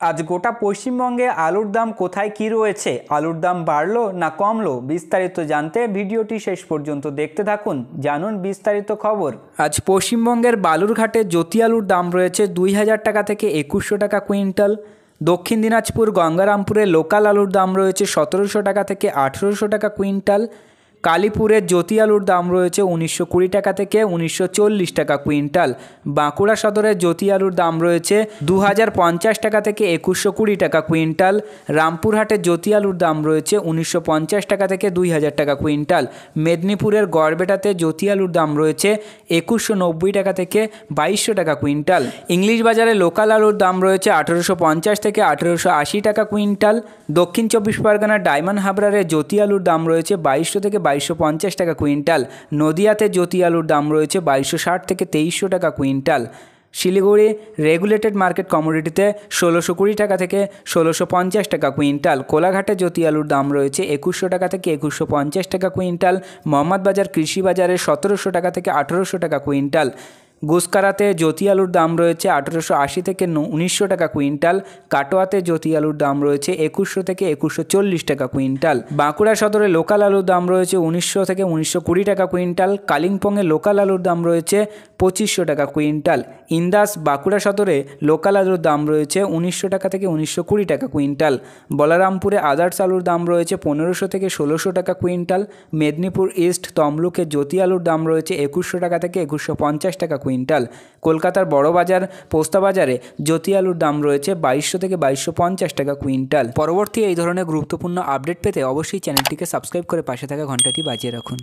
আজ গোটা পশ্চিমবঙ্গে আলুর দাম কোথায় কী রয়েছে, আলুর দাম বাড়লো না কমলো, বিস্তারিত জানতে ভিডিওটি শেষ পর্যন্ত দেখতে থাকুন। জানুন বিস্তারিত খবর। আজ পশ্চিমবঙ্গের বালুরঘাটে জ্যোতি আলুর দাম রয়েছে 2000 টাকা থেকে 2100 টাকা কুইন্টাল। দক্ষিণ দিনাজপুর গঙ্গারামপুরে লোকাল আলুর দাম রয়েছে 1700 টাকা থেকে 1800 টাকা কুইন্টাল। কালীপুরের জ্যোতি আলুর দাম রয়েছে 1920 টাকা থেকে 1940 টাকা কুইন্টাল। বাঁকুড়া সদরের জ্যোতি আলুর দাম রয়েছে 2050 টাকা থেকে 2120 টাকা কুইন্টাল। রামপুরহাটের জ্যোতি আলুর দাম রয়েছে 1950 টাকা থেকে 2000 টাকা কুইন্টাল। মেদিনীপুরের গড়বেটাতে জ্যোতি আলুর দাম রয়েছে 2190 টাকা থেকে 2200 টাকা কুইন্টাল। ইংলিশ বাজারে লোকাল আলুর দাম রয়েছে 1850 থেকে 1880 টাকা কুইন্টাল। দক্ষিণ চব্বিশ পরগনার ডায়মন্ড হাবড়ারে জ্যোতি আলুর দাম রয়েছে 2200 থেকে 2250 টাকা কুইন্টাল। নদিয়াতে জ্যোতি আলুর দাম রয়েছে 2260 থেকে 2300 টাকা কুইন্টাল। শিলিগুড়ি রেগুলেটেড মার্কেট কমোডিটিতে 1620 টাকা থেকে 1650 টাকা কুইন্টাল। কোলাঘাটে জ্যোতি আলুর দাম রয়েছে 2100 টাকা থেকে 2150 টাকা কুইন্টাল। মোহাম্মদবাজার কৃষি বাজারে 1700 টাকা থেকে 1800 টাকা কুইন্টাল। গুসকারাতে জ্যোতি আলুর দাম রয়েছে 1880 থেকে 1900 টাকা কুইন্টাল। কাটোয়াতে জ্যোতি আলুর দাম রয়েছে 2100 থেকে 2140 টাকা কুইন্টাল। বাঁকুড়া সদরে লোকাল আলুর দাম রয়েছে 1900 থেকে 1920 টাকা কুইন্টাল। কালিম্পংয়ে লোকাল আলুর দাম রয়েছে 2500 টাকা কুইন্টাল। ইন্দাস বাঁকুড়া সদরে লোকাল আলুর দাম রয়েছে 1900 টাকা থেকে 1920 টাকা কুইন্টাল। বলরামপুরে আদার্স আলুর দাম রয়েছে 1500 থেকে 1600 টাকা কুইন্টাল। মেদিনীপুর ইস্ট তমলুকে জ্যোতি আলুর দাম রয়েছে 2100 টাকা থেকে 2150 টাকা কুইন্টাল। কলকাতার বড় বাজার পোস্তা বাজারে জ্যোতি আলুর দাম রয়েছে 2200 থেকে 2250 টাকা কুইন্টাল। পরবর্তী এই ধরনের গুরুত্বপূর্ণ আপডেট পেতে অবশ্যই চ্যানেলটিকে সাবস্ক্রাইব করে পাশে থাকা ঘন্টাটি বাজিয়ে রাখুন।